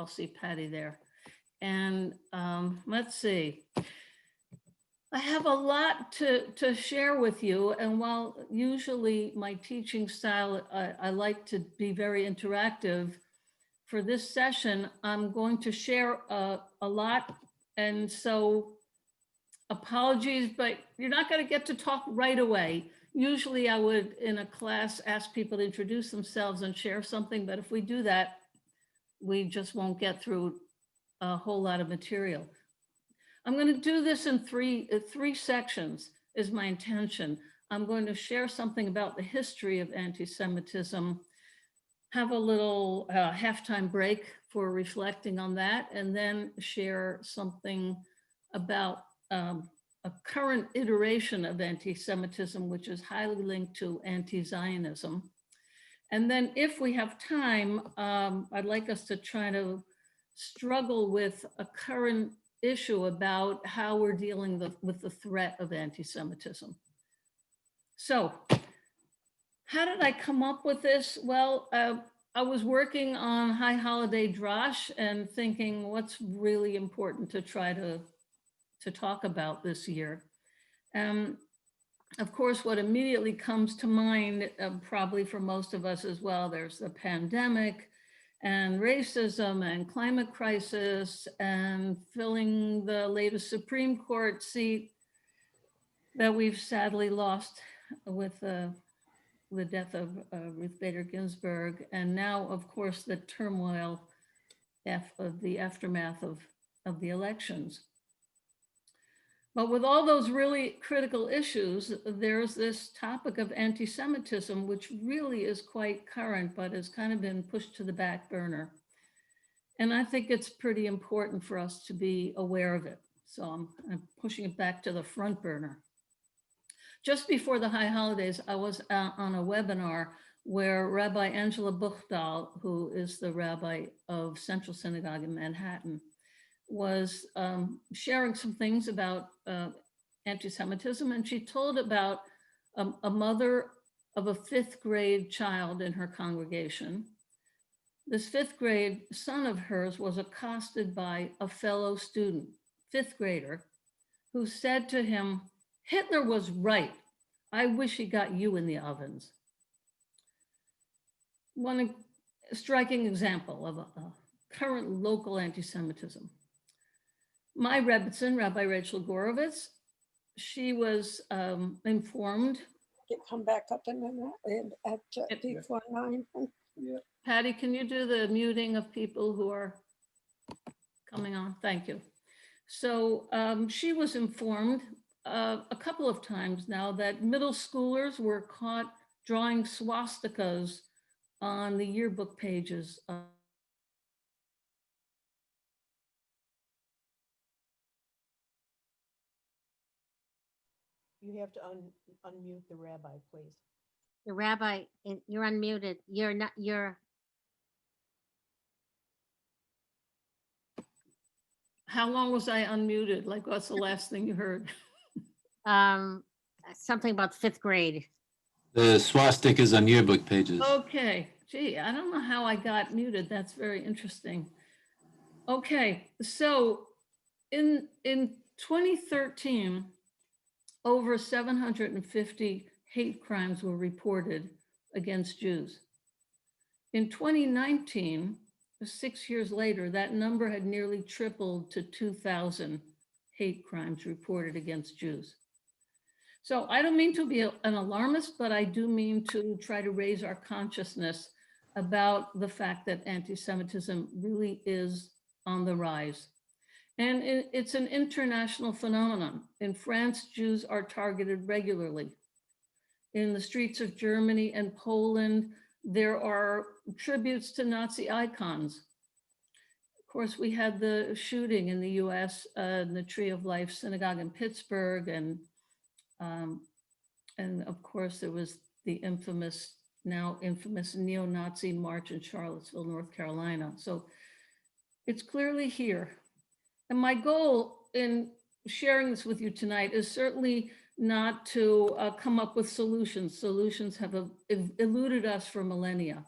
I'll see Patty there. And let's see. I have a lot to share with you. And while usually my teaching style, I like to be very interactive, for this session, I'm going to share a lot. And so apologies, but you're not going to get to talk right away. Usually I would, in a class, ask people to introduce themselves and share something. But if we do that, we just won't get through a whole lot of material. I'm going to do this in three sections is my intention. I'm going to share something about the history of anti-Semitism, have a little halftime break for reflecting on that, and then share something about a current iteration of anti-Semitism, which is highly linked to anti-Zionism. And then if we have time, I'd like us to try to struggle with a current issue about how we're dealing with the threat of anti-Semitism. So how did I come up with this? Well, I was working on High Holiday Drash and thinking what's really important to try to talk about this year. Of course, what immediately comes to mind, probably for most of us as well, there's the pandemic and racism and climate crisis and filling the latest Supreme Court seat that we've sadly lost with the death of Ruth Bader Ginsburg. And now, of course, the turmoil of the aftermath of the elections. But with all those really critical issues, there's this topic of anti-Semitism, which really is quite current, but has kind of been pushed to the back burner. And I think it's pretty important for us to be aware of it. So I'm pushing it back to the front burner. Just before the high holidays, I was on a webinar where Rabbi Angela Buchdal, who is the rabbi of Central Synagogue in Manhattan, was sharing some things about anti-Semitism. And she told about a mother of a 5th grade child in her congregation. This 5th grade son of hers was accosted by a fellow student, 5th grader, who said to him, "Hitler was right. I wish he got you in the ovens." One striking example of a current local anti-Semitism. My Rebbitzin, Rabbi Rachel Gorovitz, she was informed. Come back up a minute at before 9. Yeah. Patty, can you do the muting of people who are coming on? Thank you. So she was informed a couple of times now that middle schoolers were caught drawing swastikas on the yearbook pages. You have to unmute the rabbi, please. The rabbi, you're unmuted. You're not, you're. How long was I unmuted? Like, what's the last thing you heard? Something about 5th grade. The swastikas on yearbook pages. Okay, gee, I don't know how I got muted. That's very interesting. Okay, so in 2013, over 750 hate crimes were reported against Jews. In 2019, 6 years later, that number had nearly tripled to 2,000 hate crimes reported against Jews. So I don't mean to be an alarmist, but I do mean to try to raise our consciousness about the fact that anti-Semitism really is on the rise. And it's an international phenomenon. In France, Jews are targeted regularly. In the streets of Germany and Poland, there are tributes to Nazi icons. Of course, we had the shooting in the US, in the Tree of Life Synagogue in Pittsburgh, and of course there was the now infamous neo-Nazi march in Charlottesville, North Carolina. So it's clearly here. And my goal in sharing this with you tonight is certainly not to come up with solutions. Solutions have eluded us for millennia.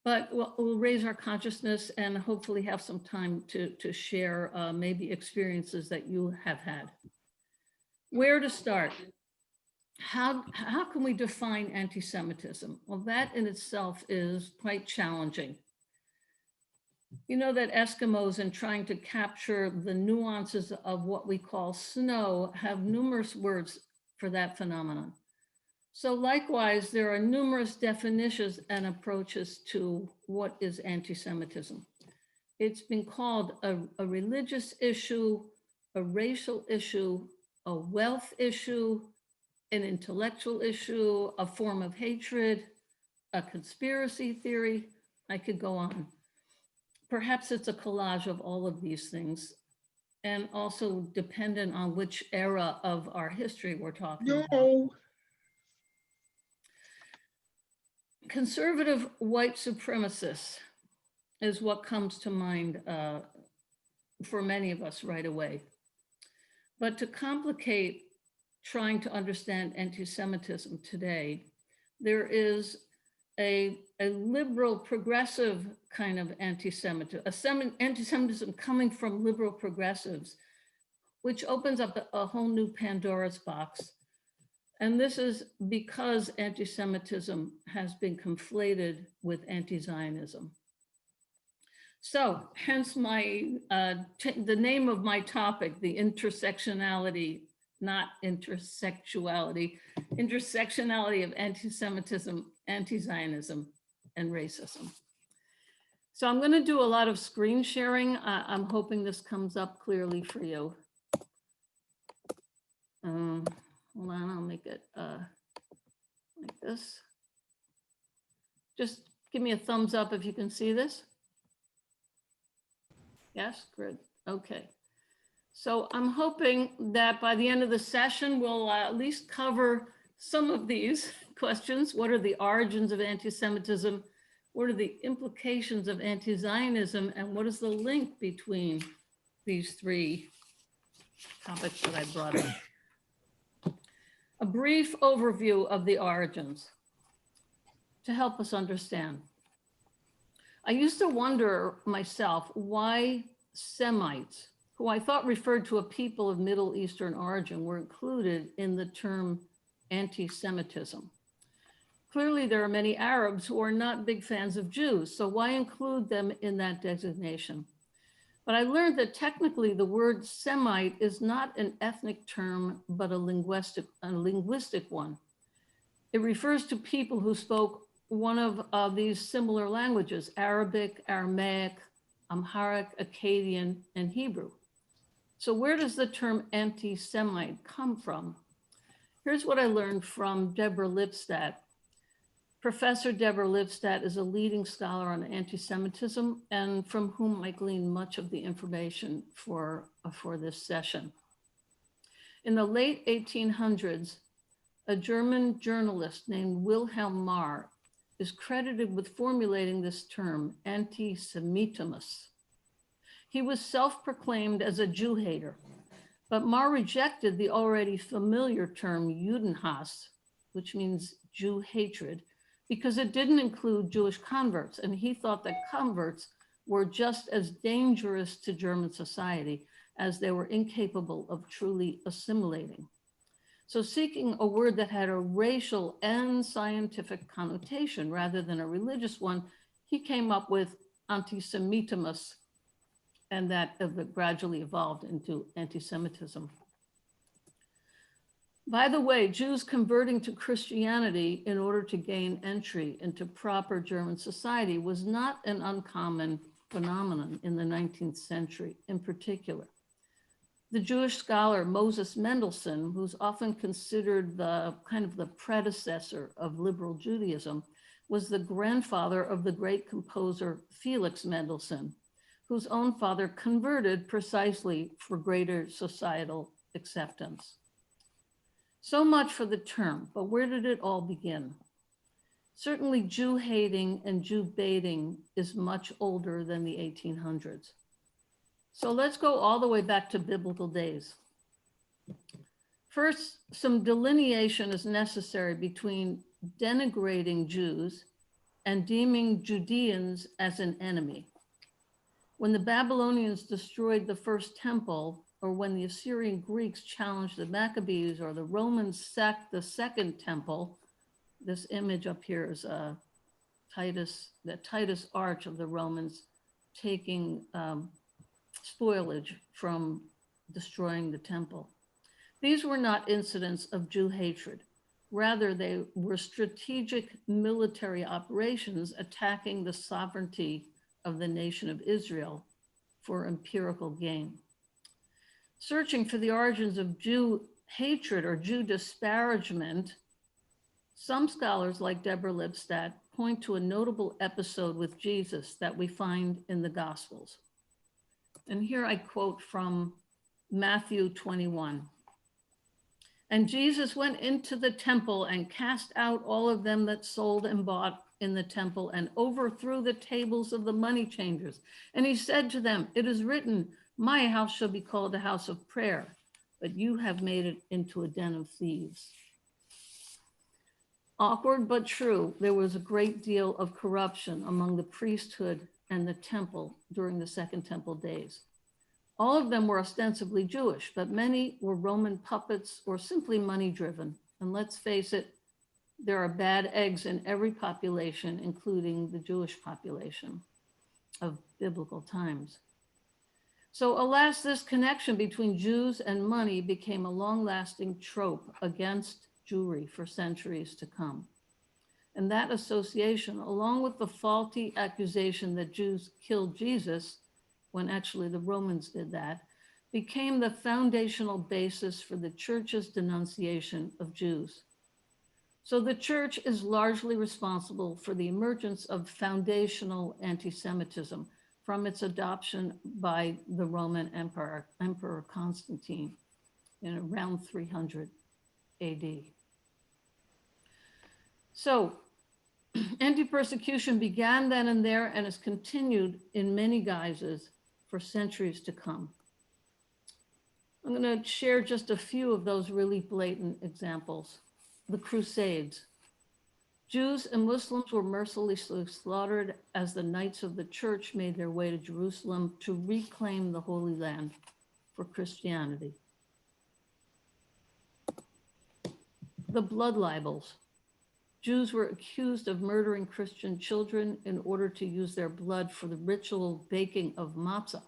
but we'll raise our consciousness and hopefully have some time to share maybe experiences that you have had. Where to start? How can we define anti-Semitism? Well, that in itself is quite challenging. You know that Eskimos, in trying to capture the nuances of what we call snow, have numerous words for that phenomenon. So likewise, there are numerous definitions and approaches to what is anti-Semitism. It's been called a religious issue, a racial issue, a wealth issue, an intellectual issue, a form of hatred, a conspiracy theory. I could go on. Perhaps it's a collage of all of these things, and also dependent on which era of our history we're talking about. Conservative white supremacists is what comes to mind for many of us right away. But to complicate trying to understand anti-Semitism today, there is a liberal progressive kind of anti-Semitism, anti-Semitism coming from liberal progressives, which opens up a whole new Pandora's box. And this is because anti-Semitism has been conflated with anti-Zionism. So hence the name of my topic, the intersectionality, not intersexuality, intersectionality of anti-Semitism, anti-Zionism, and racism. So I'm going to do a lot of screen sharing. I'm hoping this comes up clearly for you. Hold on, I'll make it like this. Just give me a thumbs up if you can see this. Yes, good. Okay. So I'm hoping that by the end of the session, we'll at least cover some of these questions. What are the origins of anti-Semitism? What are the implications of anti-Zionism? And what is the link between these three topics that I brought up? A brief overview of the origins to help us understand. I used to wonder myself why Semites, who I thought referred to a people of Middle Eastern origin, were included in the term anti-Semitism. Clearly, there are many Arabs who are not big fans of Jews, so why include them in that designation? But I learned that technically the word Semite is not an ethnic term, but a linguistic one. It refers to people who spoke one of these similar languages: Arabic, Aramaic, Amharic, Akkadian, and Hebrew. So where does the term anti-Semite come from? Here's what I learned from Deborah Lipstadt. Professor Deborah Lipstadt is a leading scholar on anti-Semitism and from whom I gleaned much of the information for this session. In the late 1800s, a German journalist named Wilhelm Marr is credited with formulating this term, anti-Semitismus. He was self-proclaimed as a Jew hater, but Marr rejected the already familiar term Judenhass, which means Jew hatred, because it didn't include Jewish converts, and he thought that converts were just as dangerous to German society as they were incapable of truly assimilating. So seeking a word that had a racial and scientific connotation rather than a religious one, he came up with anti-Semitismus, and that gradually evolved into anti-Semitism. By the way, Jews converting to Christianity in order to gain entry into proper German society was not an uncommon phenomenon in the 19th century in particular. The Jewish scholar Moses Mendelssohn, who's often considered the kind of the predecessor of liberal Judaism, was the grandfather of the great composer Felix Mendelssohn, whose own father converted precisely for greater societal acceptance. So much for the term, but where did it all begin? Certainly Jew hating and Jew baiting is much older than the 1800s. So let's go all the way back to biblical days. First, some delineation is necessary between denigrating Jews and deeming Judeans as an enemy. When the Babylonians destroyed the first temple, or when the Assyrian Greeks challenged the Maccabees, or the Romans sacked the second temple, this image up here is the Titus arch of the Romans taking spoilage from destroying the temple. These were not incidents of Jew hatred. Rather, they were strategic military operations attacking the sovereignty of the nation of Israel for empirical gain. Searching for the origins of Jew hatred or Jew disparagement, some scholars like Deborah Lipstadt point to a notable episode with Jesus that we find in the Gospels. And here I quote from Matthew 21. And Jesus went into the temple and cast out all of them that sold and bought in the temple and overthrew the tables of the money changers. And he said to them, it is written, my house shall be called a house of prayer, but you have made it into a den of thieves. Awkward but true, there was a great deal of corruption among the priesthood and the temple during the Second Temple days. All of them were ostensibly Jewish, but many were Roman puppets or simply money-driven. And let's face it, there are bad eggs in every population, including the Jewish population of biblical times. So alas, this connection between Jews and money became a long-lasting trope against Jewry for centuries to come. And that association, along with the faulty accusation that Jews killed Jesus, when actually the Romans did that, became the foundational basis for the church's denunciation of Jews. So the church is largely responsible for the emergence of foundational anti-Semitism from its adoption by the Roman Emperor Constantine in around 300 AD. So anti-persecution began then and there and has continued in many guises for centuries to come. I'm going to share just a few of those really blatant examples. The Crusades. Jews and Muslims were mercilessly slaughtered as the Knights of the Church made their way to Jerusalem to reclaim the Holy Land for Christianity. The blood libels. Jews were accused of murdering Christian children in order to use their blood for the ritual baking of matzah.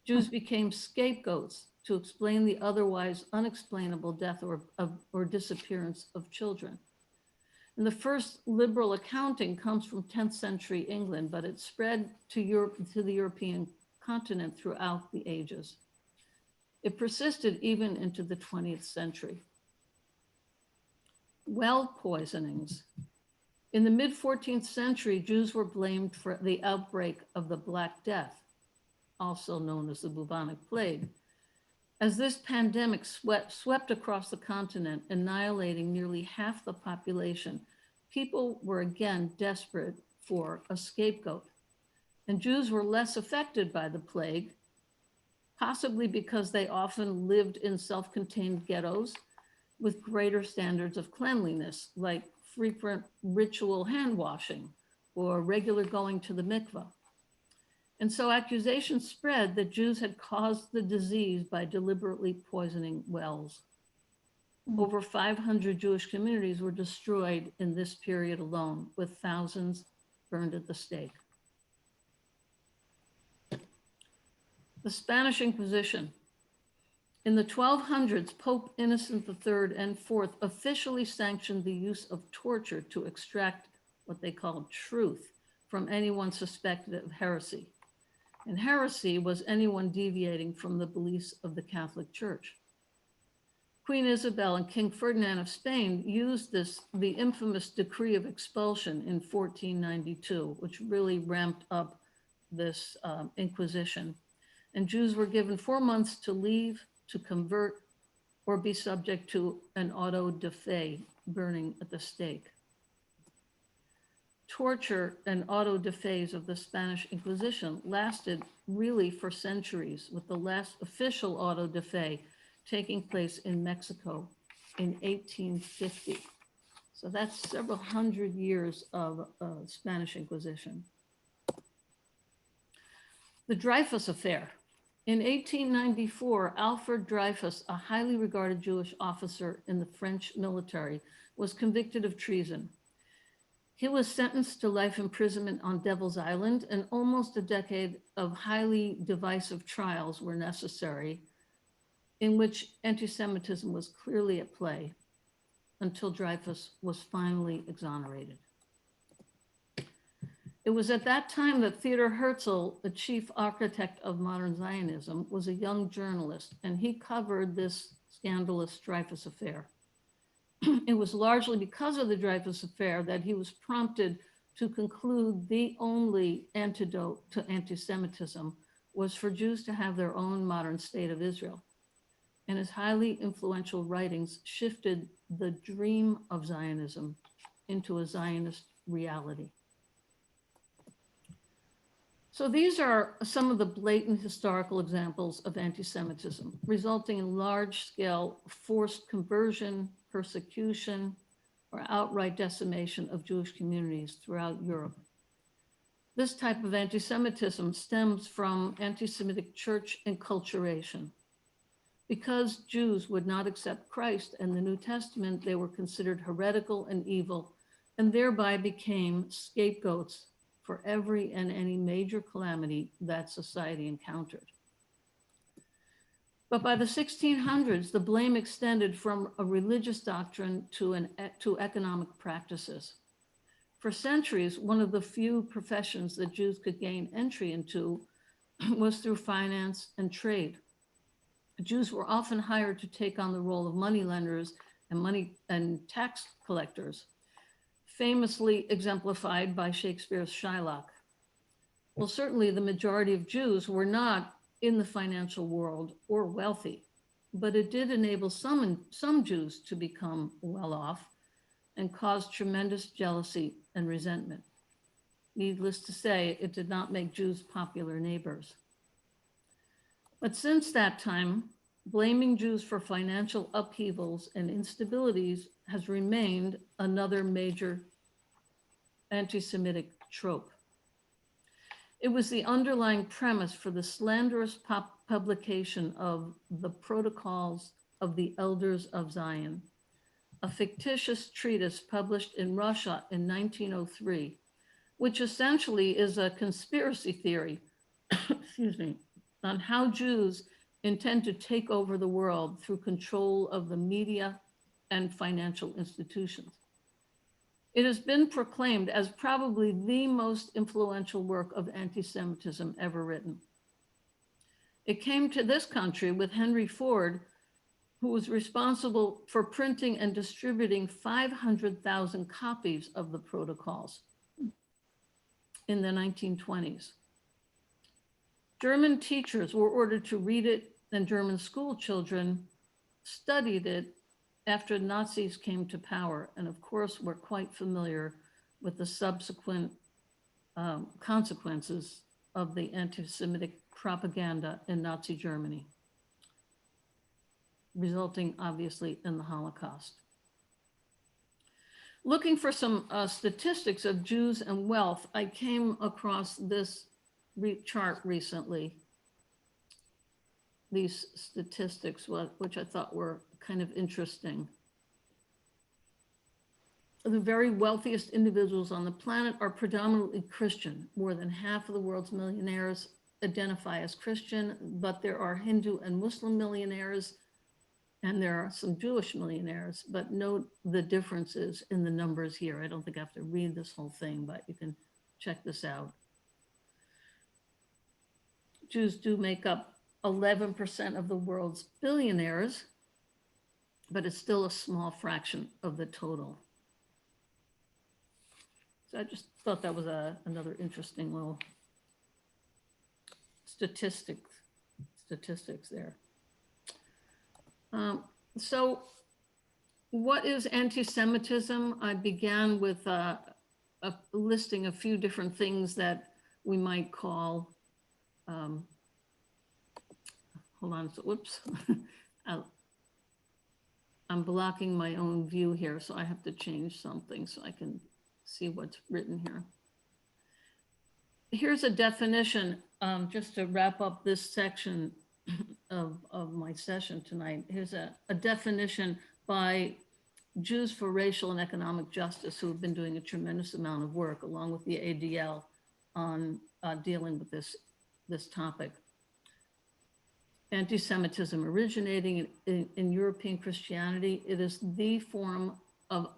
Jews became scapegoats to explain the otherwise unexplainable death or disappearance of children. And the first liberal accounting comes from 10th century England, but it spread to Europe, to the European continent throughout the ages. It persisted even into the 20th century. Well poisonings. In the mid-14th century, Jews were blamed for the outbreak of the Black Death, also known as the bubonic plague. As this pandemic swept across the continent, annihilating nearly half the population, people were again desperate for a scapegoat. And Jews were less affected by the plague, possibly because they often lived in self-contained ghettos with greater standards of cleanliness, like frequent ritual hand washing or regular going to the mikveh. And so accusations spread that Jews had caused the disease by deliberately poisoning wells. Over 500 Jewish communities were destroyed in this period alone, with thousands burned at the stake. The Spanish Inquisition. In the 1200s, Pope Innocent III and IV officially sanctioned the use of torture to extract what they called truth from anyone suspected of heresy. And heresy was anyone deviating from the beliefs of the Catholic Church. Queen Isabel and King Ferdinand of Spain used the infamous decree of expulsion in 1492, which really ramped up this Inquisition. And Jews were given 4 months to leave, to convert, or be subject to an auto de fe, burning at the stake. Torture and auto de fe of the Spanish Inquisition lasted really for centuries, with the last official auto de fe taking place in Mexico in 1850. So that's several hundred years of Spanish Inquisition. The Dreyfus Affair. In 1894, Alfred Dreyfus, a highly regarded Jewish officer in the French military, was convicted of treason. He was sentenced to life imprisonment on Devil's Island, and almost a decade of highly divisive trials were necessary, in which anti-Semitism was clearly at play, until Dreyfus was finally exonerated. It was at that time that Theodor Herzl, the chief architect of modern Zionism, was a young journalist, and he covered this scandalous Dreyfus Affair. It was largely because of the Dreyfus Affair that he was prompted to conclude the only antidote to anti-Semitism was for Jews to have their own modern state of Israel. And his highly influential writings shifted the dream of Zionism into a Zionist reality. So these are some of the blatant historical examples of anti-Semitism, resulting in large-scale forced conversion, persecution, or outright decimation of Jewish communities throughout Europe. This type of anti-Semitism stems from anti-Semitic church enculturation. Because Jews would not accept Christ and the New Testament, they were considered heretical and evil, and thereby became scapegoats for every and any major calamity that society encountered. But by the 1600s, the blame extended from a religious doctrine to economic practices. For centuries, one of the few professions that Jews could gain entry into was through finance and trade. Jews were often hired to take on the role of moneylenders and tax collectors, famously exemplified by Shakespeare's Shylock. Well, certainly the majority of Jews were not in the financial world or wealthy, but it did enable some Jews to become well off and caused tremendous jealousy and resentment. Needless to say, it did not make Jews popular neighbors. But since that time, blaming Jews for financial upheavals and instabilities has remained another major anti-Semitic trope. It was the underlying premise for the slanderous publication of the Protocols of the Elders of Zion, a fictitious treatise published in Russia in 1903, which essentially is a conspiracy theory, excuse me, on how Jews intend to take over the world through control of the media and financial institutions. It has been proclaimed as probably the most influential work of anti-Semitism ever written. It came to this country with Henry Ford, who was responsible for printing and distributing 500,000 copies of the protocols in the 1920s. German teachers were ordered to read it, and German school children studied it after Nazis came to power. And of course, we're quite familiar with the subsequent consequences of the anti-Semitic propaganda in Nazi Germany, resulting obviously in the Holocaust. Looking for some statistics of Jews and wealth, I came across this chart recently. These statistics, which I thought were kind of interesting. The very wealthiest individuals on the planet are predominantly Christian. More than half of the world's millionaires identify as Christian, but there are Hindu and Muslim millionaires, and there are some Jewish millionaires, but note the differences in the numbers here. I don't think I have to read this whole thing, but you can check this out. Jews do make up 11% of the world's billionaires, but it's still a small fraction of the total. So I just thought that was another interesting little statistics there. So what is anti-Semitism? I began with listing a few different things that we might call, hold on, so, whoops. I'm blocking my own view here, so I have to change something so I can see what's written here. Here's a definition, just to wrap up this section of my session tonight. Here's a definition by Jews for Racial and Economic Justice, who have been doing a tremendous amount of work along with the ADL on dealing with this topic. Anti-Semitism originating in European Christianity, it is the form of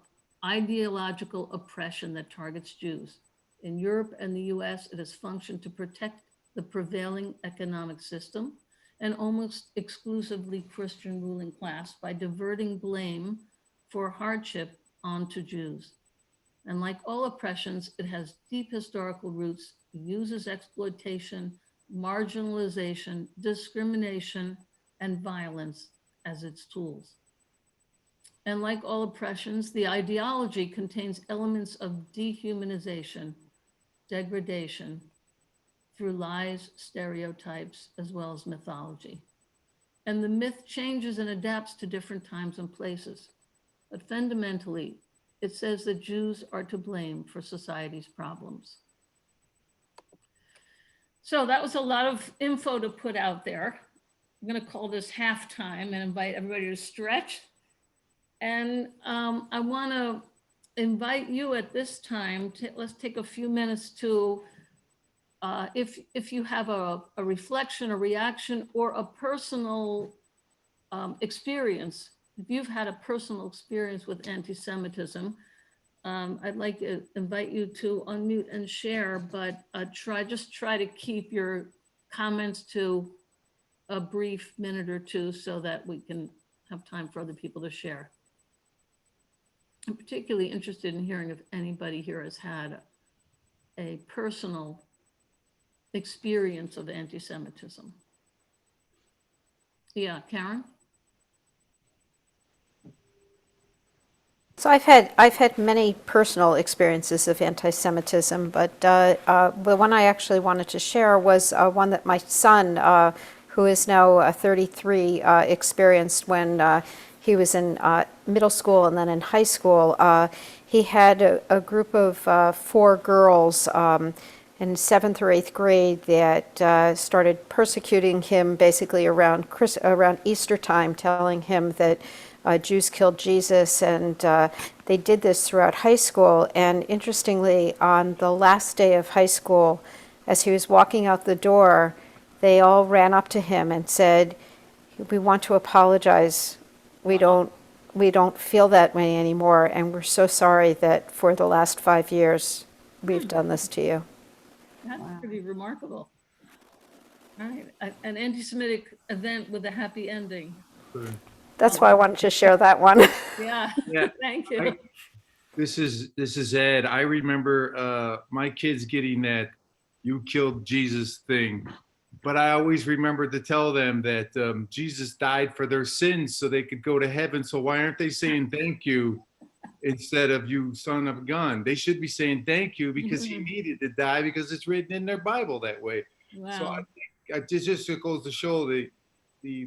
ideological oppression that targets Jews. In Europe and the US, it has functioned to protect the prevailing economic system and almost exclusively Christian ruling class by diverting blame for hardship onto Jews. And like all oppressions, it has deep historical roots, uses exploitation, marginalization, discrimination, and violence as its tools. And like all oppressions, the ideology contains elements of dehumanization, degradation, through lies, stereotypes, as well as mythology. And the myth changes and adapts to different times and places. But fundamentally, it says that Jews are to blame for society's problems. So that was a lot of info to put out there. I'm going to call this halftime and invite everybody to stretch. And I want to invite you at this time to, let's take a few minutes to, if you have a reflection, a reaction, or a personal experience, if you've had a personal experience with anti-Semitism, I'd like to invite you to unmute and share, but just try to keep your comments to a brief minute or two so that we can have time for other people to share. I'm particularly interested in hearing if anybody here has had a personal experience of anti-Semitism. Yeah, Karen? So I've had many personal experiences of anti-Semitism, but the one I actually wanted to share was one that my son, who is now 33, experienced when he was in middle school and then in high school. He had a group of 4 girls in 7th or 8th grade that started persecuting him basically around Easter time, telling him that Jews killed Jesus, and they did this throughout high school. And interestingly, on the last day of high school, as he was walking out the door, they all ran up to him and said, "We want to apologize. We don't feel that way anymore, and we're so sorry that for the last 5 years we've done this to you." That's pretty remarkable. All right, an anti-Semitic event with a happy ending. That's why I wanted to share that one. Yeah, Yeah. thank you. This is Ed. I remember my kids getting that "you killed Jesus" thing, but I always remember to tell them that Jesus died for their sins so they could go to heaven. So why aren't they saying thank you instead of "you son of a gun"? They should be saying thank you because he needed to die, because it's written in their Bible that way. Wow. So I think it just goes to show the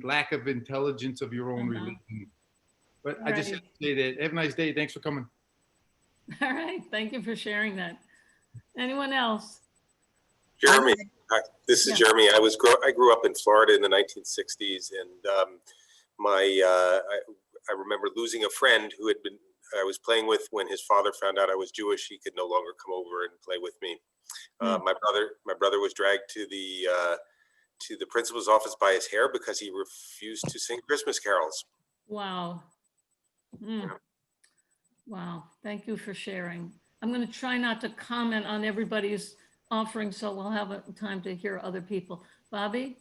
lack of intelligence of your own religion. But I just have to say that. Have a nice day. Thanks for coming. All right, thank you for sharing that. Anyone else? Jeremy, hi, this is Yeah. Jeremy. I grew up in Florida in the 1960s, and I remember losing a friend who I was playing with when his father found out I was Jewish. He could no longer come over and play with me. My brother was dragged to the principal's office by his hair because he refused to sing Christmas carols. Wow. Wow, thank you for sharing. I'm going to try not to comment on everybody's offering, so we'll have time to hear other people. Bobby?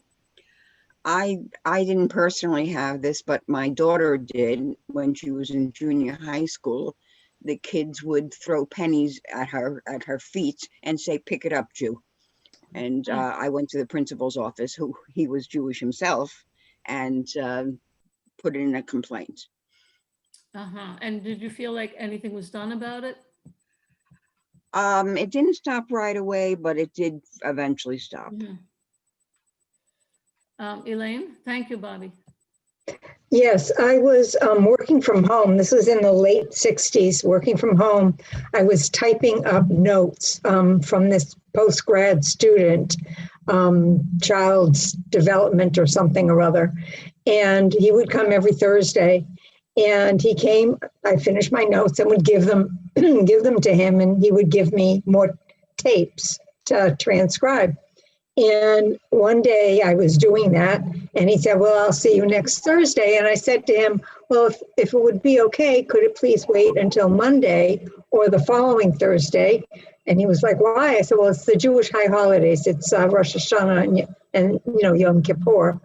I didn't personally have this, but my daughter did when she was in junior high school. The kids would throw pennies at her feet and say, "Pick it up, Jew." And I went to the principal's office, who he was Jewish himself, and put in a complaint. And did you feel like anything was done about it? It didn't stop right away, but it did eventually stop. Elaine? Thank you, Bobby. Yes, I was working from home. This was in the late 60s, working from home. I was typing up notes from this post-grad student, child's development or something or other. And he would come every Thursday. And he came, I finished my notes and would give them, give them to him, and he would give me more tapes to transcribe. And one day I was doing that, and he said, well, I'll see you next Thursday. And I said to him, well, if it would be okay, could it please wait until Monday or the following Thursday? And he was like, why? I said, well, it's the Jewish high holidays. It's Rosh Hashanah and Yom Kippur.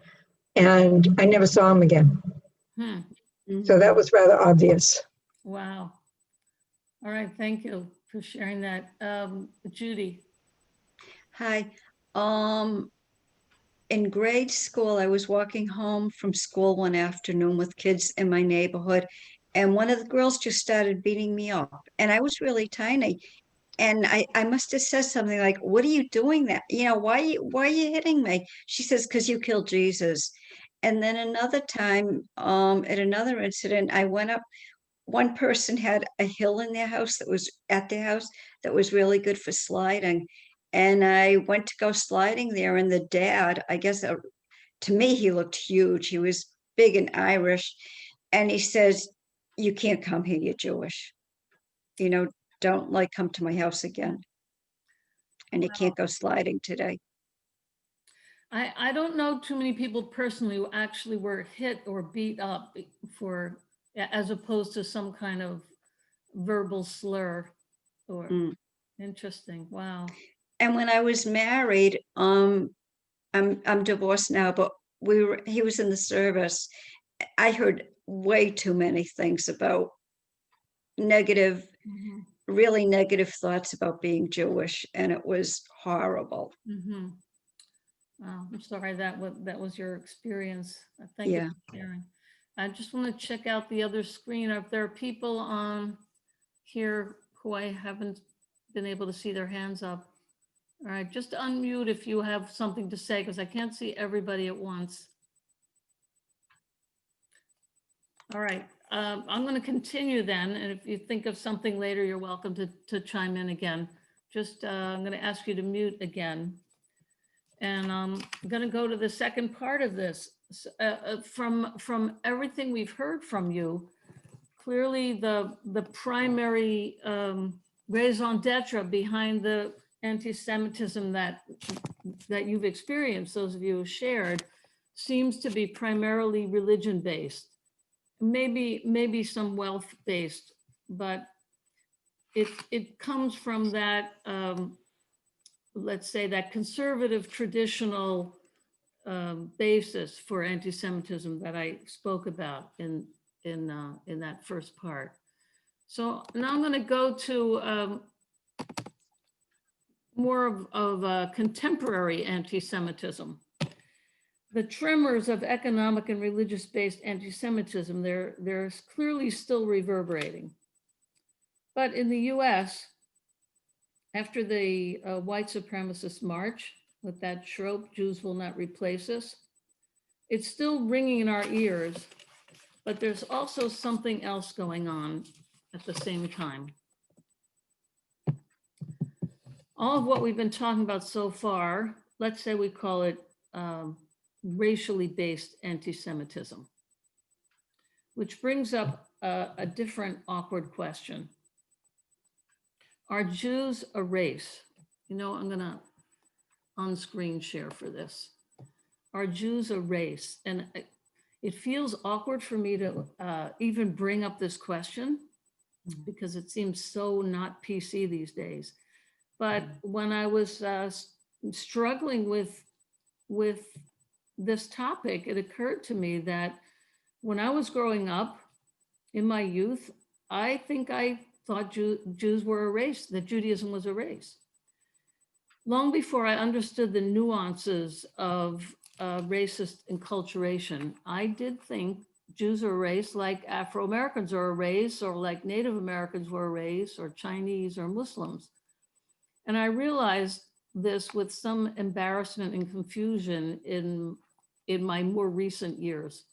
And I never saw him again. Hmm. So that was rather obvious. Wow. All right. Thank you for sharing that. Judy. Hi. In grade school, I was walking home from school one afternoon with kids in my neighborhood, and one of the girls just started beating me up. And I was really tiny. And I must have said something like, what are you doing that? Why are you hitting me? She says, because you killed Jesus. And then another time, at another incident, I went up. One person had a hill in their house that was at their house that was really good for sliding. And I went to go sliding there, and the dad, I guess to me, he looked huge. He was big and Irish. And he says, you can't come here, you're Jewish. Don't come to my house again. And you can't go sliding today. I don't know too many people personally who actually were hit or beat up as opposed to some kind of verbal slur or interesting. Wow. And when I was married, I'm divorced now, but he was in the service. I heard way too many things about really negative thoughts about being Jewish, and it was horrible. Wow, I'm sorry that was your experience. Thank you for sharing. I just want to check out the other screen. If there are people on here who I haven't been able to see their hands up. All right, just unmute if you have something to say, because I can't see everybody at once. All right, I'm going to continue then. And if you think of something later, you're welcome to chime in again. Just I'm going to ask you to mute again. And I'm going to go to the second part of this. From everything we've heard from you, clearly the primary raison d'etre behind the anti-Semitism that you've experienced, those of you who shared, seems to be primarily religion-based, maybe some wealth-based, but it comes from that, let's say, that conservative traditional basis for anti-Semitism that I spoke about in that first part. So now I'm going to go to more of contemporary anti-Semitism. The tremors of economic and religious-based anti-Semitism, they're clearly still reverberating. But in the US, after the white supremacist march with that trope, Jews will not replace us, it's still ringing in our ears, but there's also something else going on at the same time. All of what we've been talking about so far, let's say we call it racially based anti-Semitism, which brings up a different awkward question. Are Jews a race? I'm going to on-screen share for this. Are Jews a race? And it feels awkward for me to even bring up this question because it seems so not PC these days. But when I was struggling with this topic, it occurred to me that when I was growing up in my youth, I think I thought Jews were a race, that Judaism was a race. Long before I understood the nuances of racist enculturation, I did think Jews are a race like Afro-Americans are a race, or like Native Americans were a race, or Chinese or Muslims. And I realized this with some embarrassment and confusion in my more recent years.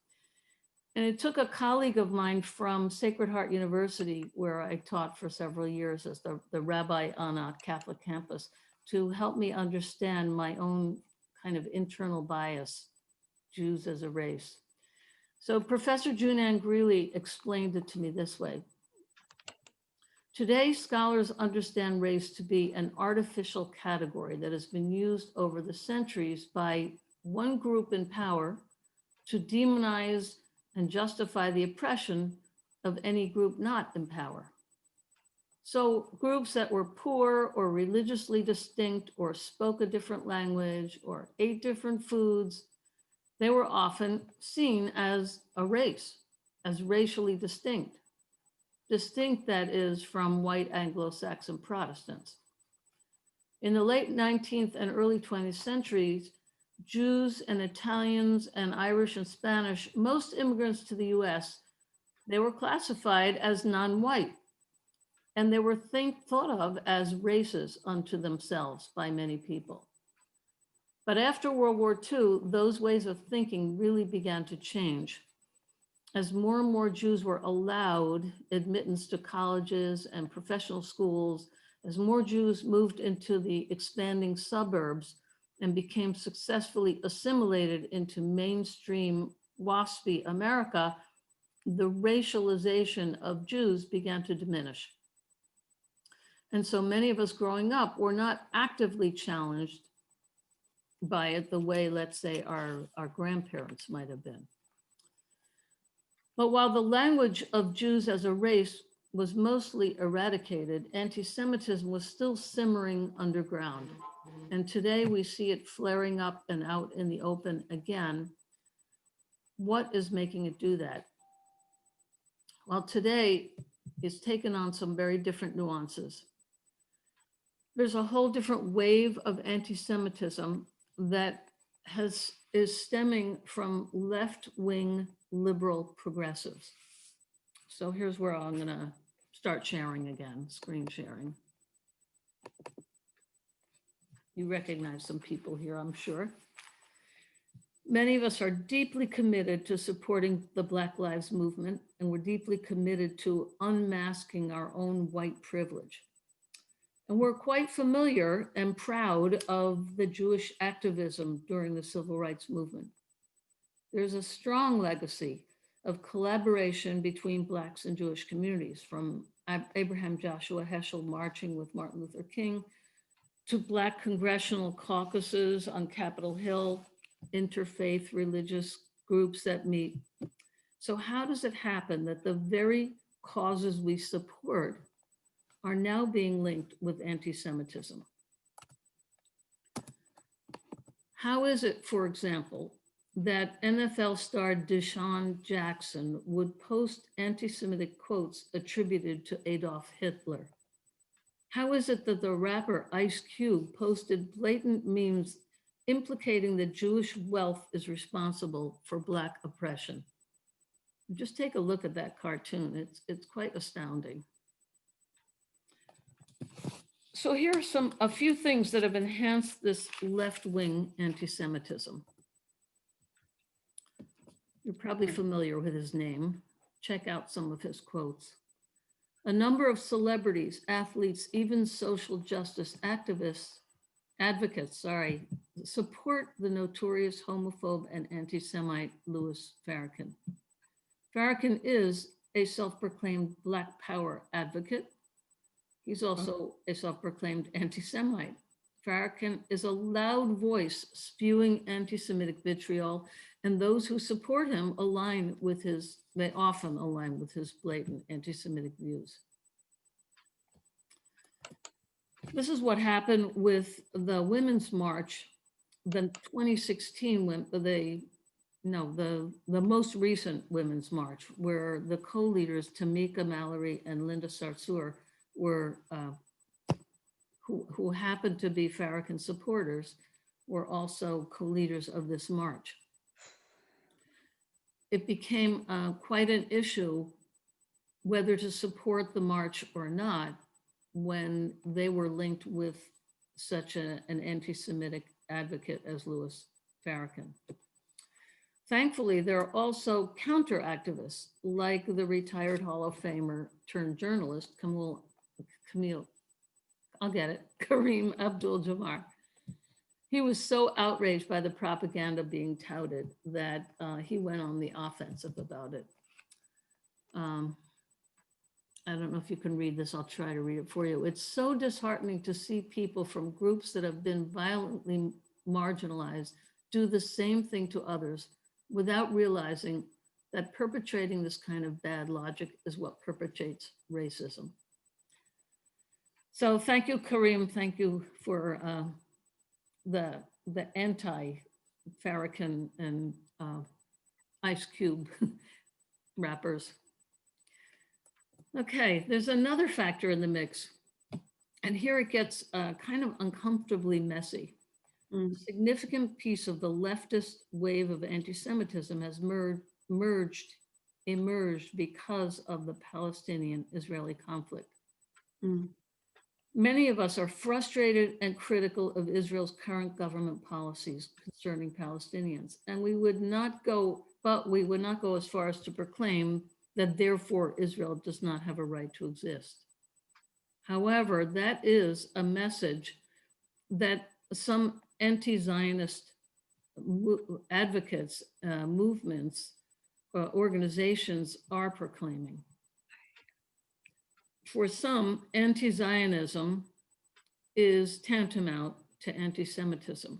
And it took a colleague of mine from Sacred Heart University, where I taught for several years as the rabbi on a Catholic campus, to help me understand my own kind of internal bias, Jews as a race. So Professor Junan Greeley explained it to me this way. Today, scholars understand race to be an artificial category that has been used over the centuries by one group in power to demonize and justify the oppression of any group not in power. So groups that were poor or religiously distinct or spoke a different language or ate different foods, they were often seen as a race, as racially distinct. Distinct, that is, from white Anglo-Saxon Protestants. In the late 19th and early 20th centuries, Jews and Italians and Irish and Spanish, most immigrants to the US, they were classified as non-white, and they were thought of as races unto themselves by many people. But after World War II, those ways of thinking really began to change. As more and more Jews were allowed admittance to colleges and professional schools, as more Jews moved into the expanding suburbs and became successfully assimilated into mainstream WASPy America, the racialization of Jews began to diminish. And so many of us growing up were not actively challenged by it the way, let's say, our grandparents might have been. But while the language of Jews as a race was mostly eradicated, anti-Semitism was still simmering underground. And today we see it flaring up and out in the open again. What is making it do that? Well, today it's taken on some very different nuances. There's a whole different wave of anti-Semitism that is stemming from left-wing liberal progressives. So here's where I'm gonna start sharing again, screen sharing. You recognize some people here, I'm sure. Many of us are deeply committed to supporting the Black Lives Movement, and we're deeply committed to unmasking our own white privilege. And we're quite familiar and proud of the Jewish activism during the Civil Rights Movement. There's a strong legacy of collaboration between Blacks and Jewish communities, from Abraham Joshua Heschel marching with Martin Luther King, to Black congressional caucuses on Capitol Hill, interfaith religious groups that meet. So how does it happen that the very causes we support are now being linked with anti-Semitism? How is it, for example, that NFL star Deshaun Jackson would post anti-Semitic quotes attributed to Adolf Hitler? How is it that the rapper Ice Cube posted blatant memes implicating that Jewish wealth is responsible for Black oppression? Just take a look at that cartoon. It's quite astounding. So here are a few things that have enhanced this left-wing anti-Semitism. You're probably familiar with his name. Check out some of his quotes. A number of celebrities, athletes, even social justice advocates, support the notorious homophobe and anti-Semite Louis Farrakhan. Farrakhan is a self-proclaimed Black Power advocate. He's also a self-proclaimed anti-Semite. Farrakhan is a loud voice spewing anti-Semitic vitriol, and those who support him they often align with his blatant anti-Semitic views. This is what happened with the Women's March, the 2016, the most recent Women's March, where the co-leaders Tamika Mallory and Linda Sarsour were, who happened to be Farrakhan supporters, were also co-leaders of this march. It became quite an issue whether to support the march or not when they were linked with such an anti-Semitic advocate as Louis Farrakhan. Thankfully, there are also counter activists like the retired Hall of Famer turned journalist I'll get it, Kareem Abdul-Jabbar. He was so outraged by the propaganda being touted that he went on the offensive about it. I don't know if you can read this. I'll try to read it for you. It's so disheartening to see people from groups that have been violently marginalized do the same thing to others without realizing that perpetrating this kind of bad logic is what perpetrates racism. So thank you, Kareem. Thank you for the anti-Farrakhan and Ice Cube rappers. Okay, there's another factor in the mix, and here it gets kind of uncomfortably messy. A significant piece of the leftist wave of anti-Semitism has emerged because of the Palestinian-Israeli conflict. Many of us are frustrated and critical of Israel's current government policies concerning Palestinians, and we would not go as far as to proclaim that therefore Israel does not have a right to exist. However, that is a message that some anti-Zionist advocates, movements, organizations are proclaiming. For some, anti-Zionism is tantamount to anti-Semitism,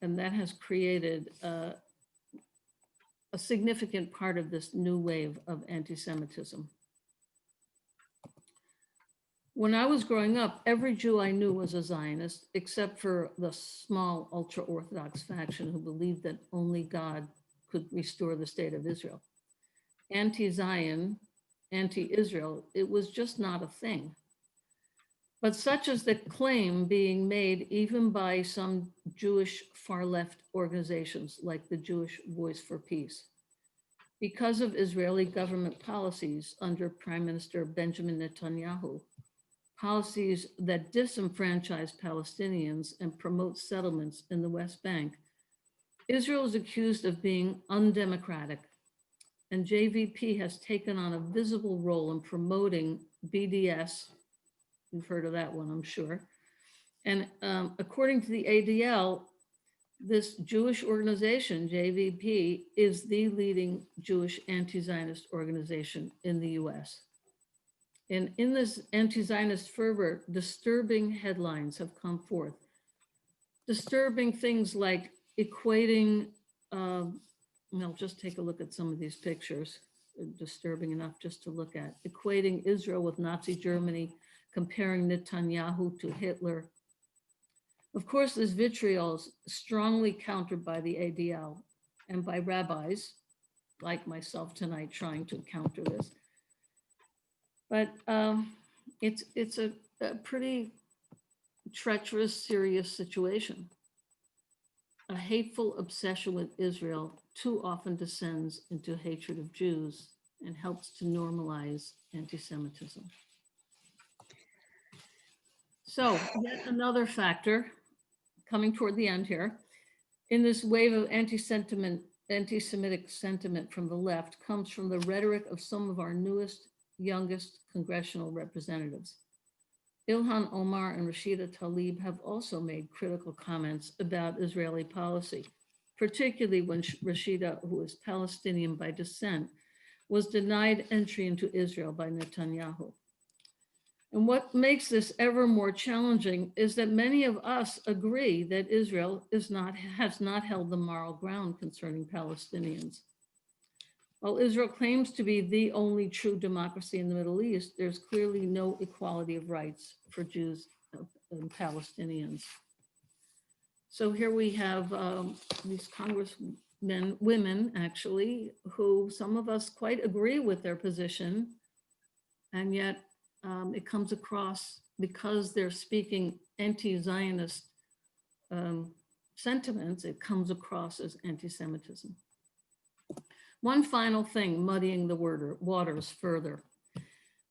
and that has created a significant part of this new wave of anti-Semitism. When I was growing up, every Jew I knew was a Zionist, except for the small ultra-Orthodox faction who believed that only God could restore the state of Israel. Anti-Zion, anti-Israel, it was just not a thing. But such is the claim being made even by some Jewish far-left organizations like the Jewish Voice for Peace. Because of Israeli government policies under Prime Minister Benjamin Netanyahu, policies that disenfranchise Palestinians and promote settlements in the West Bank, Israel is accused of being undemocratic, and JVP has taken on a visible role in promoting BDS. You've heard of that one, I'm sure. And according to the ADL, this Jewish organization, JVP, is the leading Jewish anti-Zionist organization in the US. And in this anti-Zionist fervor, disturbing headlines have come forth. Disturbing things like equating, just take a look at some of these pictures. They're disturbing enough just to look at. Equating Israel with Nazi Germany, comparing Netanyahu to Hitler. Of course, this vitriol is strongly countered by the ADL and by rabbis like myself tonight trying to counter this. But it's a pretty treacherous, serious situation. A hateful obsession with Israel too often descends into hatred of Jews and helps to normalize anti-Semitism. So yet another factor coming toward the end here, in this wave of anti-Semitic sentiment from the left comes from the rhetoric of some of our newest, youngest congressional representatives. Ilhan Omar and Rashida Tlaib have also made critical comments about Israeli policy, particularly when Rashida, who is Palestinian by descent, was denied entry into Israel by Netanyahu. And what makes this ever more challenging is that many of us agree that Israel has not held the moral ground concerning Palestinians. While Israel claims to be the only true democracy in the Middle East, there's clearly no equality of rights for Jews and Palestinians. So here we have these congressmen, women actually, who some of us quite agree with their position, and yet it comes across, because they're speaking anti-Zionist sentiments, it comes across as anti-Semitism. One final thing, muddying the waters further.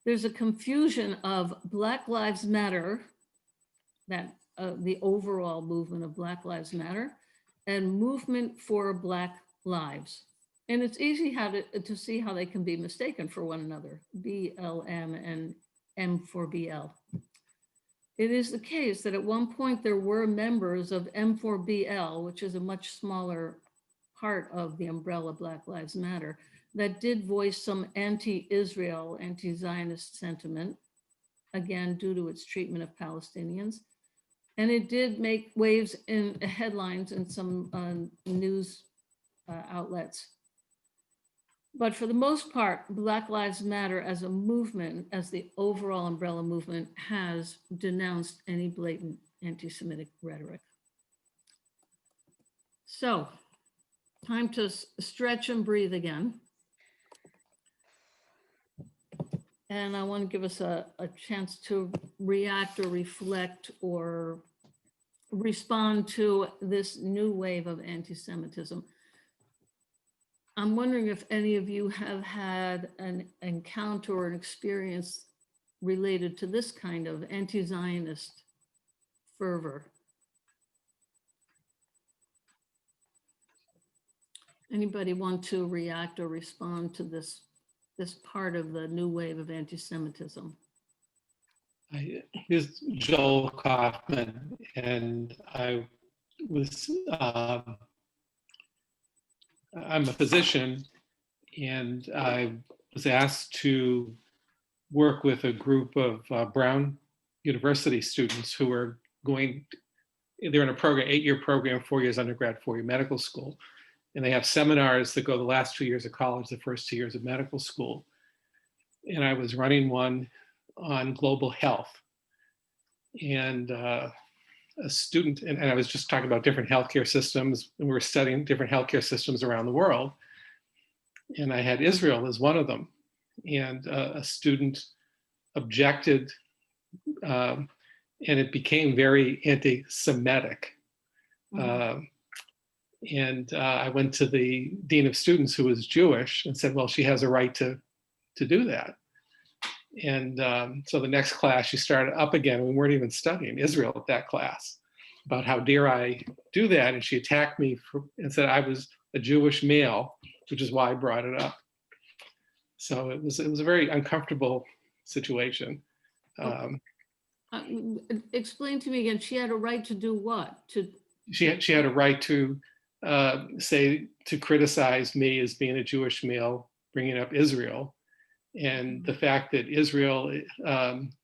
There's a confusion of Black Lives Matter, that the overall movement of Black Lives Matter, and movement for Black lives. And it's easy to see how they can be mistaken for one another, BLM and M4BL. It is the case that at one point there were members of M4BL, which is a much smaller part of the umbrella Black Lives Matter, that did voice some anti-Israel, anti-Zionist sentiment, again, due to its treatment of Palestinians. And it did make waves in headlines in some news outlets. But for the most part, Black Lives Matter as a movement, as the overall umbrella movement, has denounced any blatant anti-Semitic rhetoric. So, time to stretch and breathe again. And I want to give us a chance to react or reflect or respond to this new wave of anti-Semitism. I'm wondering if any of you have had an encounter or an experience related to this kind of anti-Zionist fervor. Anybody want to react or respond to this part of the new wave of anti-Semitism? Here's Joel Kaufman, and I was, I'm a physician, and I was asked to work with a group of Brown University students who are going, they're in a program, 8-year program, 4 years undergrad, 4-year medical school. And they have seminars that go the last 2 years of college, the first 2 years of medical school. And I was running one on global health. And a student, and I was just talking about different healthcare systems, and we were studying different healthcare systems around the world. And I had Israel as one of them. And a student objected, and it became very anti-Semitic. Mm-hmm. And I went to the dean of students, who was Jewish, and said, well, she has a right to do that. And so the next class, she started up again. We weren't even studying Israel at that class, about how dare I do that. And she attacked me and said I was a Jewish male, which is why I brought it up. So it was a very uncomfortable situation. Explain to me again, she had a right to do what? She had a right to criticize me as being a Jewish male, bringing up Israel, and the fact that Israel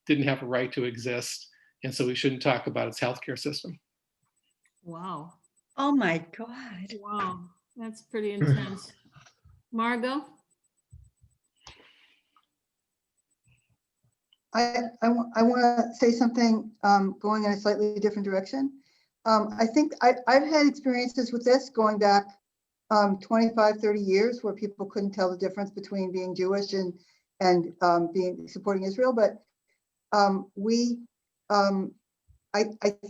didn't have a right to exist, and so we shouldn't talk about its healthcare system. Wow. Oh my God. Wow, that's pretty intense. Margot? I want to say something going in a slightly different direction. I think I've had experiences with this going back 25, 30 years where people couldn't tell the difference between being Jewish and supporting Israel. But I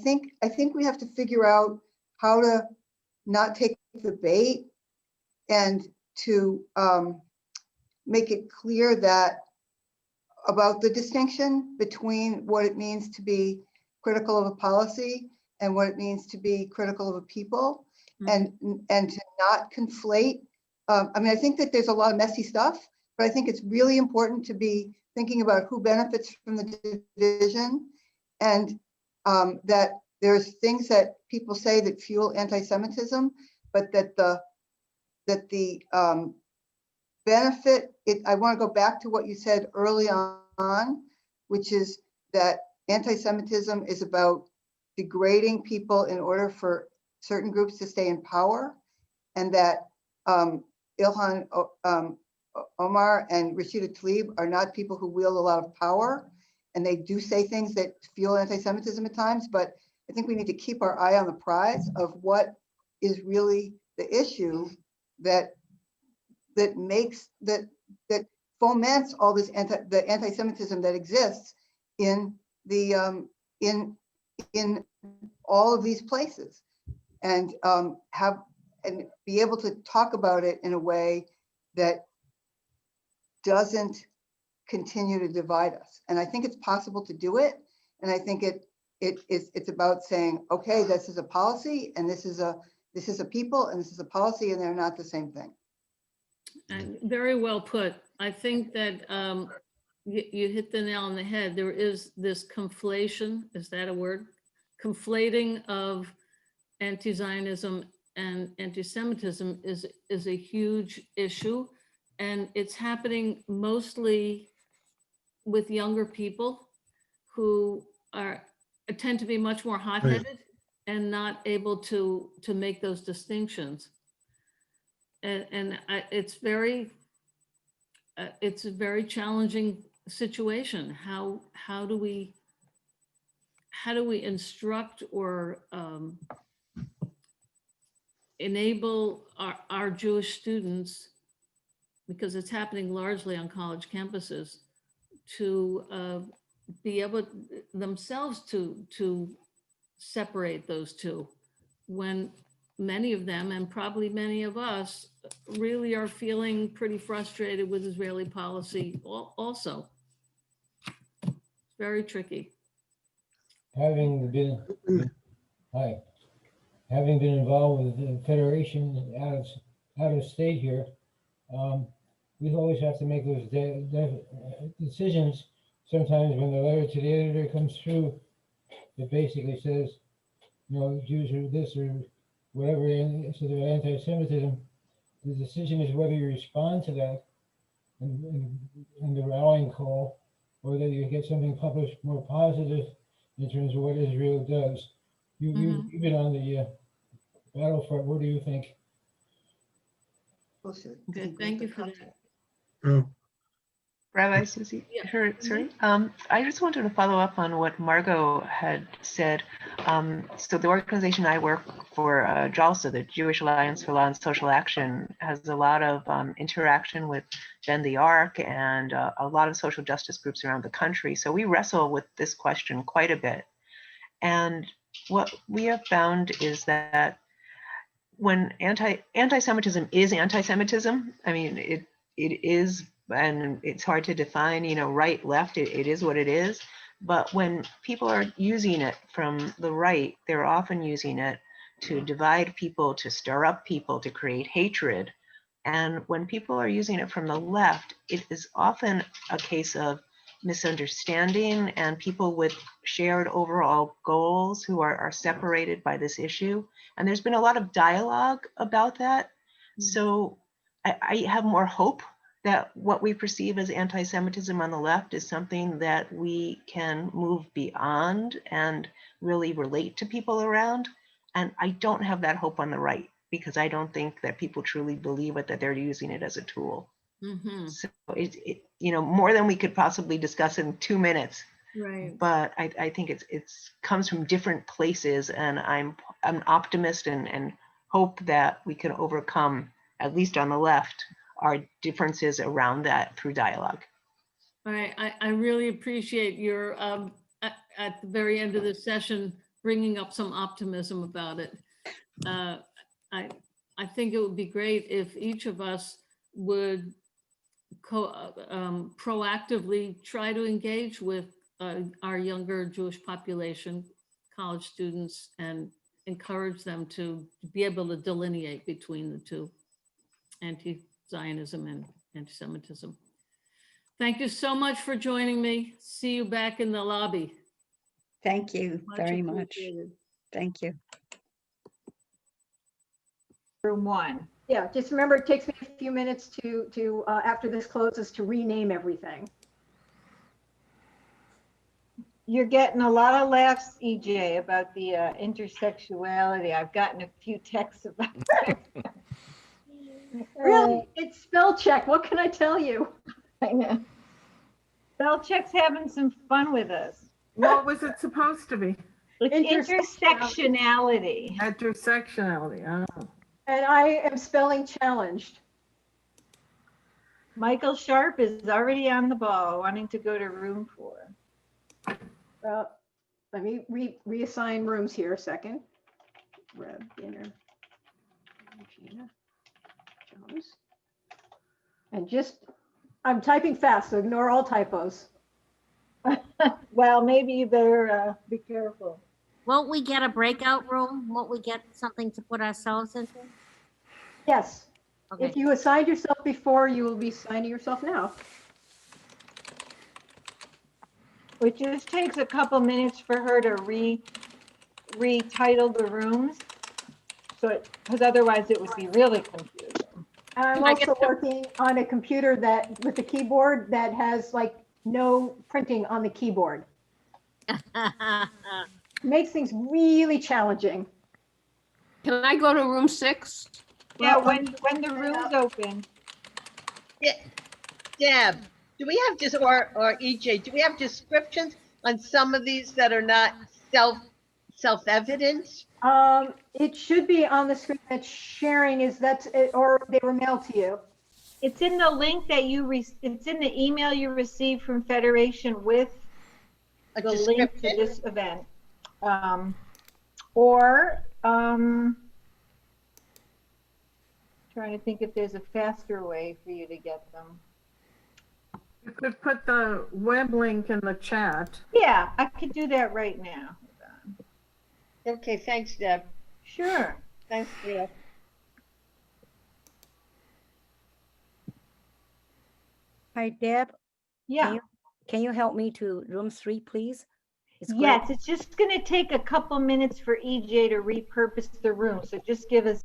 think we have to figure out how to not take the bait and to make it clear that about the distinction between what it means to be critical of a policy and what it means to be critical of a people, and to not conflate. I mean, I think that there's a lot of messy stuff, but I think it's really important to be thinking about who benefits from the division, and that there's things that people say that fuel anti-Semitism, but that the benefit, I want to go back to what you said early on, which is that anti-Semitism is about degrading people in order for certain groups to stay in power, and that Ilhan Omar and Rashida Tlaib are not people who wield a lot of power, and they do say things that fuel anti-Semitism at times, but I think we need to keep our eye on the prize of what is really the issue that foments all this the anti-Semitism that exists in all of these places, and be able to talk about it in a way that doesn't continue to divide us. And I think it's possible to do it. And I think it's about saying, okay, this is a policy, and this is This is a people and this is a policy, and they're not the same thing. And very well put. I think that you hit the nail on the head. There is this conflation, is that a word? Conflating of anti-Zionism and anti-Semitism is a huge issue. And it's happening mostly with younger people who tend to be much more hot-headed and not able to make those distinctions. It's a very challenging situation. How do we instruct or enable our Jewish students, because it's happening largely on college campuses, to be able themselves to separate those two, when many of them, and probably many of us, really are feeling pretty frustrated with Israeli policy also. It's very tricky. Having been involved with the Federation out of state here, we always have to make those decisions. Sometimes when the letter to the editor comes through, it basically says, you know, Jews are this or whatever, and so they're anti-Semitism. The decision is whether you respond to that and the rallying call, or whether you get something published more positive in terms of what Israel does. You've been on the battlefront. What do you think? Good, thank you for that. Rabbi Susie, Yeah. sorry. I just wanted to follow up on what Margot had said. So the organization I work for, JALSA, the Jewish Alliance for Law and Social Action, has a lot of interaction with Bend the Arc and a lot of social justice groups around the country. So we wrestle with this question quite a bit. And what we have found is that when anti-Semitism is anti-Semitism, I mean, it is, and it's hard to define, you know, right, left, it is what it is. But when people are using it from the right, they're often using it to divide people, to stir up people, to create hatred. And when people are using it from the left, it is often a case of misunderstanding and people with shared overall goals who are separated by this issue. And there's been a lot of dialogue about that. So I have more hope that what we perceive as anti-Semitism on the left is something that we can move beyond and really relate to people around. And I don't have that hope on the right, because I don't think that people truly believe it, that they're using it as a tool. So it you know, more than we could possibly discuss in 2 minutes. Right. But I think it's comes from different places, and I'm an optimist and hope that we can overcome, at least on the left, our differences around that through dialogue. All right, I really appreciate your, at the very end of the session, bringing up some optimism about it. I think it would be great if each of us would proactively try to engage with our younger Jewish population, college students, and encourage them to be able to delineate between the two, anti-Zionism and anti-Semitism. Thank you so much for joining me. See you back in the lobby. Thank you very much. Appreciated. Thank you. Room 1. Yeah, just remember, it takes me a few minutes to after this closes, to rename everything. You're getting a lot of laughs, EJ, about the intersexuality. I've gotten a few texts about it. Really, it's spell check. What can I tell you? I know. Spell check's having some fun with us. What was it supposed to be? It's intersectionality. Intersectionality. Oh. And I am spelling challenged. Michael Sharp is already on the ball, wanting to go to room 4. Well, let me reassign rooms here a second. Reb, Dinner, Regina, Jones. And I'm typing fast, so ignore all typos. Well, maybe you better be careful. Won't we get a breakout room? Won't we get something to put ourselves into? Yes. Okay. If you assigned yourself before, you will be assigning yourself now. It just takes a couple minutes for her to retitle the rooms. So, because otherwise it would be really confusing. I'm Can I get also working on a computer that, with a keyboard that has like no printing on the keyboard. Makes things really challenging. Can I go to room 6? Yeah, Well, when the room's open. Yeah, Deb, do we have just, or EJ, do we have descriptions on some of these that are not self-evident? It should be on the screen that's sharing, is that's it, or they were mailed to you. It's in the link that it's in the email you received from Federation with the link to this event. Trying to think if there's a faster way for you to get them. You could put the web link in the chat. Yeah, I could do that right now. Okay, thanks, Deb. Sure. Thanks, Deb. Hi, Deb. Yeah. Can you help me to room 3, please? Yes, it's just going to take a couple minutes for EJ to repurpose the room. So just give us